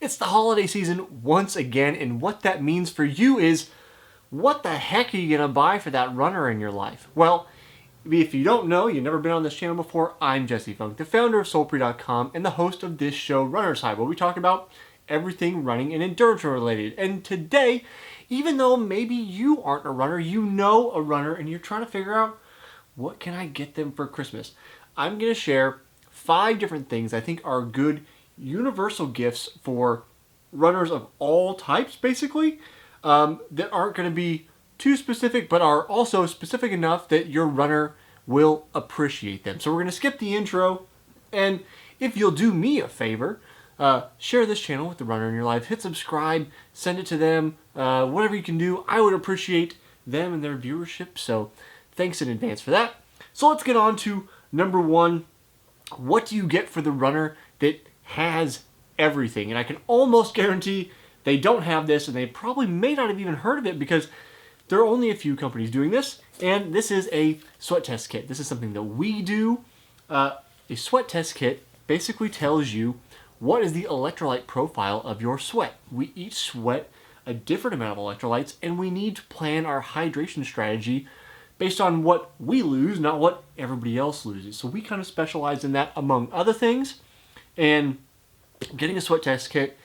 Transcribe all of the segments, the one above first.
It's the holiday season once again, and what that means for you is, what the heck are you going to buy for that runner in your life? Well, if you don't know, you've never been on this channel before, I'm Jesse Funk, the founder of Soulpre.com and the host of this show, Runner's High, where we talk about everything running and endurance related. And today, even though maybe you aren't a runner, you know a runner, and you're trying to figure out, what can I get them for Christmas? I'm going to share 5 different things I think are good universal gifts for runners of all types, basically, that aren't going to be too specific, but are also specific enough that your runner will appreciate them. So we're going to skip the intro, and if you'll do me a favor, share this channel with the runner in your life, hit subscribe, send it to them, whatever you can do. I would appreciate them and their viewership, so thanks in advance for that. So let's get on to number 1. What do you get for the runner that has everything? And I can almost guarantee they don't have this, and they probably may not have even heard of it because there are only a few companies doing this, and this is a sweat test kit. This is something that we do. A sweat test kit basically tells you what is the electrolyte profile of your sweat. We each sweat a different amount of electrolytes, and we need to plan our hydration strategy based on what we lose, not what everybody else loses. So we kind of specialize in that, among other things. And getting a sweat test kit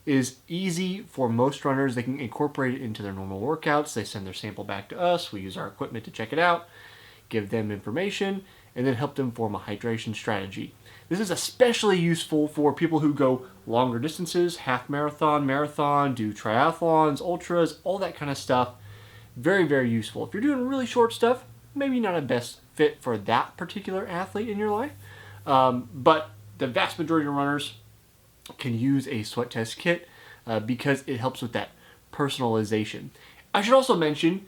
is easy for most runners. They can incorporate it into their normal workouts. They send their sample back to us. We use our equipment to check it out, give them information, and then help them form a hydration strategy. This is especially useful for people who go longer distances, half marathon, marathon, do triathlons, ultras, all that kind of stuff. Very, very useful. If you're doing really short stuff, maybe not a best fit for that particular athlete in your life, but the vast majority of runners can use a sweat test kit because it helps with that personalization. I should also mention,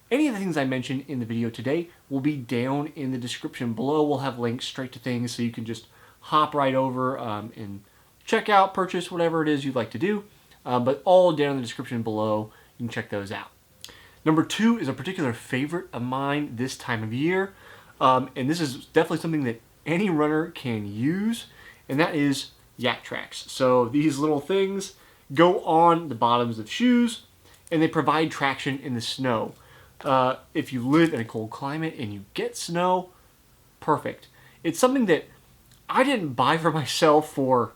any of the things I mentioned in the video today will be down in the description below. We'll have links straight to things so you can just hop right over and check out, purchase, whatever it is you'd like to do. But all down in the description below, you can check those out. Number 2 is a particular favorite of mine this time of year, and this is definitely something that any runner can use, and that is Yaktrax. So these little things go on the bottoms of shoes, and they provide traction in the snow. If you live in a cold climate and you get snow, perfect. It's something that I didn't buy for myself for,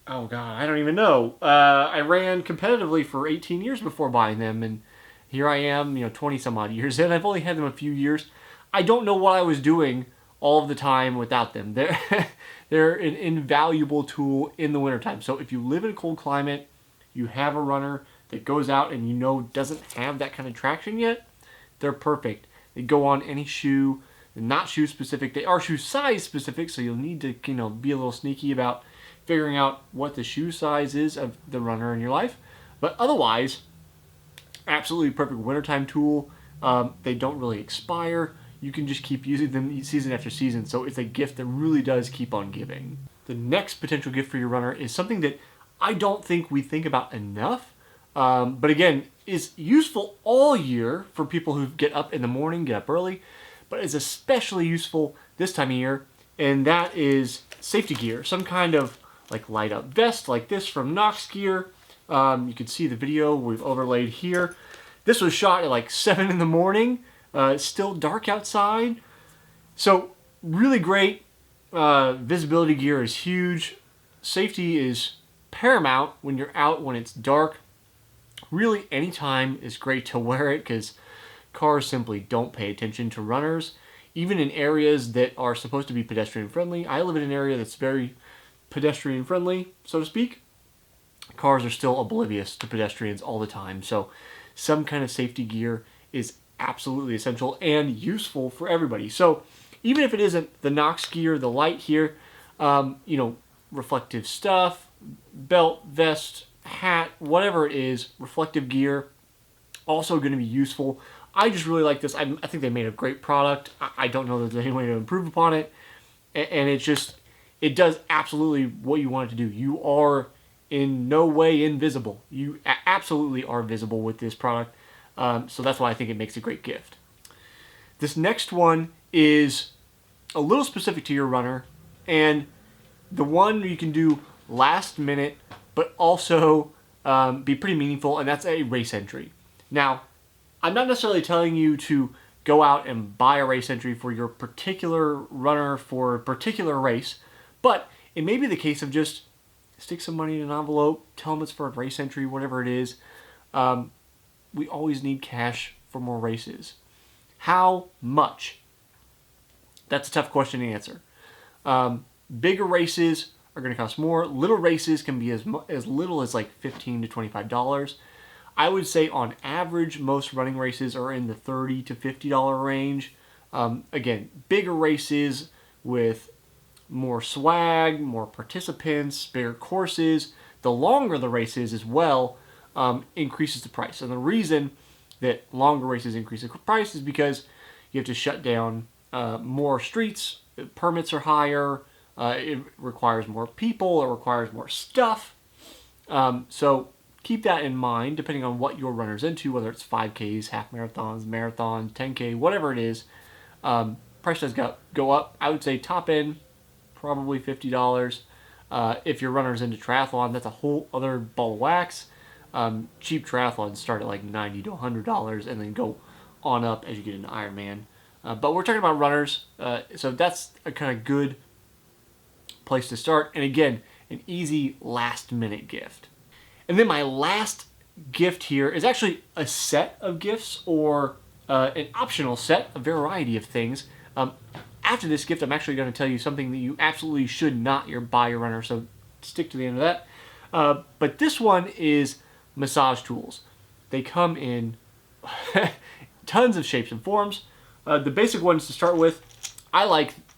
oh God, I don't even know. I ran competitively for 18 years before buying them, and here I am, 20 some odd years in. I've only had them a few years. I don't know what I was doing all of the time without them. They're an invaluable tool in the wintertime. So if you live in a cold climate, you have a runner that goes out and doesn't have that kind of traction yet, they're perfect. They go on any shoe. They're not shoe specific. They are shoe size specific, so you'll need to be a little sneaky about figuring out what the shoe size is of the runner in your life. But otherwise, absolutely perfect wintertime tool. They don't really expire. You can just keep using them season after season, so it's a gift that really does keep on giving. The next potential gift for your runner is something that I don't think we think about enough, but again, is useful all year for people who get up in the morning, get up early, but is especially useful this time of year, and that is safety gear. Some kind of light up vest like this from Nox Gear. You can see the video we've overlaid here. This was shot at 7 in the morning. It's still dark outside. So really great. Visibility gear is huge. Safety is paramount when you're out when it's dark. Really, any time is great to wear it because cars simply don't pay attention to runners, even in areas that are supposed to be pedestrian friendly. I live in an area that's very pedestrian friendly, so to speak. Cars are still oblivious to pedestrians all the time, so some kind of safety gear is absolutely essential and useful for everybody. So even if it isn't the Nox Gear, the light here, reflective stuff, belt, vest, hat, whatever it is, reflective gear, also going to be useful. I just really like this. I think they made a great product. I don't know that there's any way to improve upon it, and it does absolutely what you want it to do. You are in no way invisible. You absolutely are visible with this product. So that's why I think it makes a great gift. This next one is a little specific to your runner, and the one you can do last minute but also be pretty meaningful, and that's a race entry. Now, I'm not necessarily telling you to go out and buy a race entry for your particular runner for a particular race, but it may be the case of just stick some money in an envelope, tell them it's for a race entry, whatever it is. We always need cash for more races. How much? That's a tough question to answer. Bigger races are going to cost more. Little races can be as little as like $15 to $25. I would say on average, most running races are in the $30 to $50 range. Again, bigger races with more swag, more participants, bigger courses. The longer the race is as well, increases the price. And the reason that longer races increase the price is because you have to shut down more streets, permits are higher, it requires more people, it requires more stuff. So keep that in mind, depending on what your runner's into, whether it's 5Ks, half marathons, 10K, whatever it is. Price does go up. I would say top end, probably $50. If your runner's into triathlon, that's a whole other ball of wax. Cheap triathlons start at like $90 to $100 and then go on up as you get into Ironman. But we're talking about runners, so that's a kind of good place to start. And again, an easy last minute gift. And then my last gift here is actually a set of gifts or an optional set, a variety of things. After this gift, I'm actually going to tell you something that you absolutely should not buy your runner, so stick to the end of that. But this one is massage tools. They come in tons of shapes and forms. The basic ones to start with,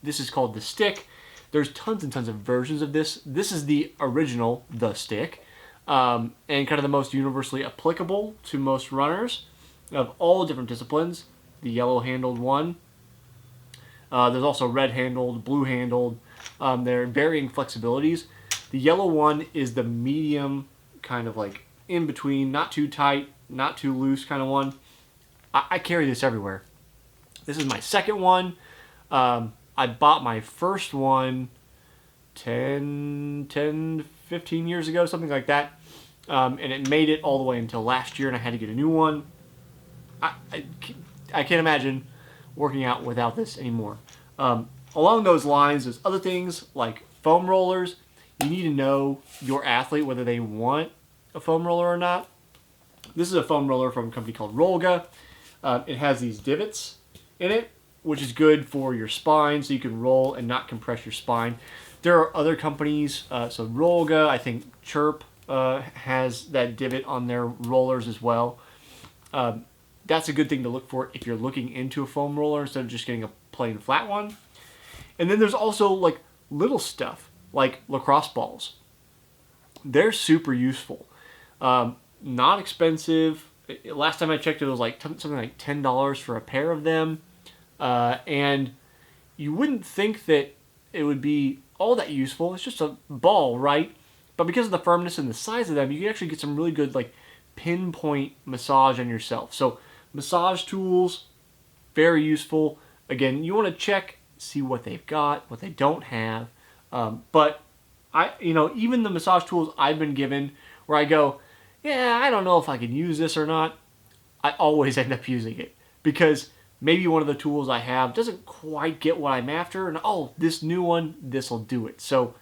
this is called the stick. There's tons and tons of versions of this. This is the original, the stick, and kind of the most universally applicable to most runners of all different disciplines. The yellow-handled one. There's also red-handled, blue-handled. There are varying flexibilities. The yellow one is the medium, kind of like in between, not too tight, not too loose kind of one. I carry this everywhere. This is my second one. I bought my first one 10, 15 years ago, something like that. And it made it all the way until last year, and I had to get a new one. I can't imagine working out without this anymore. Along those lines, there's other things like foam rollers. You need to know your athlete, whether they want a foam roller or not. This is a foam roller from a company called Rolga. It has these divots in it, which is good for your spine, so you can roll and not compress your spine. There are other companies, so Rolga, I think Chirp has that divot on their rollers as well. That's a good thing to look for if you're looking into a foam roller instead of just getting a plain flat one. And then there's also like little stuff like lacrosse balls. They're super useful. Not expensive. Last time I checked, it was like something like $10 for a pair of them. And you wouldn't think that it would be all that useful. It's just a ball, right? But because of the firmness and the size of them, you can actually get some really good like pinpoint massage on yourself. So massage tools, very useful. Again, you want to check, see what they've got, what they don't have. But even the massage tools I've been given where I go, yeah, I don't know if I can use this or not, I always end up using it because maybe one of the tools I have doesn't quite get what I'm after, and this new one, this will do it. So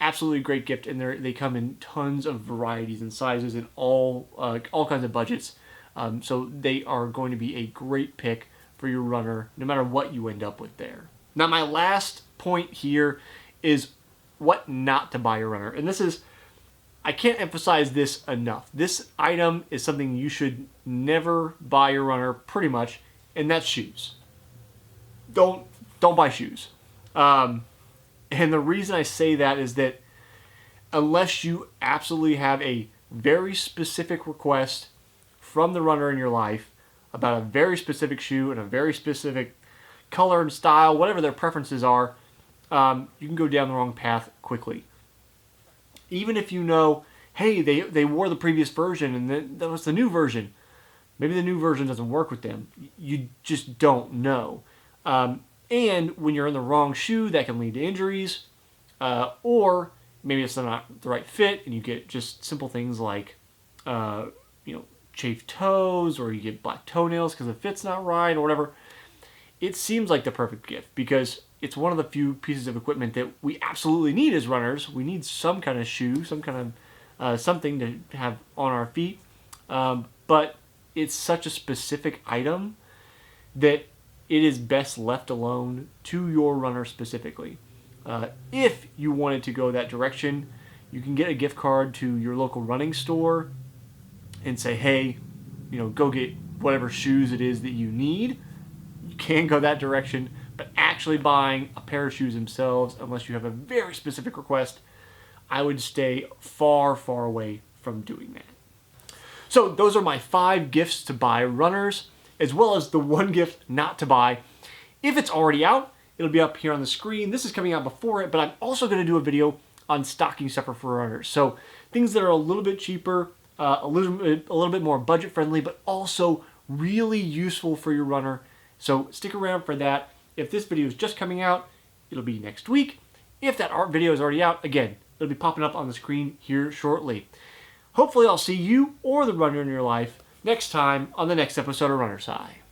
absolutely great gift, and they come in tons of varieties and sizes and all kinds of budgets. So they are going to be a great pick for your runner, no matter what you end up with there. Now, my last point here is what not to buy your runner, and I can't emphasize this enough. This item is something you should never buy your runner, pretty much, and that's shoes. Don't buy shoes. And the reason I say that is that unless you absolutely have a very specific request from the runner in your life about a very specific shoe and a very specific color and style, whatever their preferences are, you can go down the wrong path quickly. Even if you know, hey, they wore the previous version and then that was the new version. Maybe the new version doesn't work with them. You just don't know. And when you're in the wrong shoe, that can lead to injuries. Or maybe it's not the right fit, and you get just simple things like, chafed toes, or you get black toenails because the fit's not right, or whatever. It seems like the perfect gift because it's one of the few pieces of equipment that we absolutely need as runners. We need some kind of shoe, some kind of something to have on our feet. But it's such a specific item that it is best left alone to your runner specifically. If you wanted to go that direction, you can get a gift card to your local running store and say, hey, go get whatever shoes it is that you need. You can go that direction, but actually buying a pair of shoes themselves, unless you have a very specific request, I would stay far, far away from doing that. So those are my 5 gifts to buy runners, as well as the 1 gift not to buy. If it's already out, it'll be up here on the screen. This is coming out before it, but I'm also going to do a video on stocking stuffer for runners. So things that are a little bit cheaper, a little bit more budget friendly, but also really useful for your runner. So stick around for that. If this video is just coming out, it'll be next week. If that art video is already out, again, it'll be popping up on the screen here shortly. Hopefully I'll see you or the runner in your life next time on the next episode of Runner's High.